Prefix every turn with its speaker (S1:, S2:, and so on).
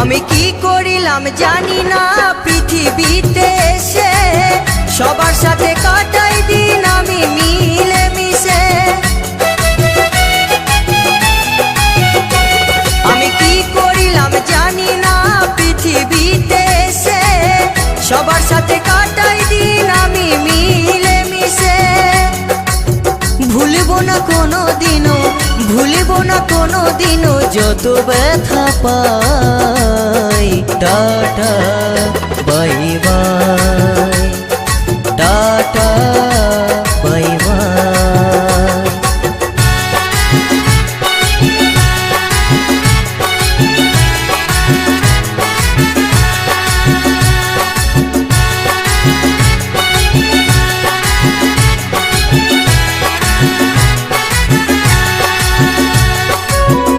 S1: আমি কি করিলাম জানি না পৃথিবীতে এসে, সবার সাথে কাটাই দিন আমি মিলে মিশে। আমি কি করিলাম জানি না পৃথিবীতে এসে, সবার সাথে কাটাই দিন আমি মিলে মিশে। ভুলব না কোনো দিনও, ভুলব না কোনো দিনও যত ব্যথা পাই। টাটা।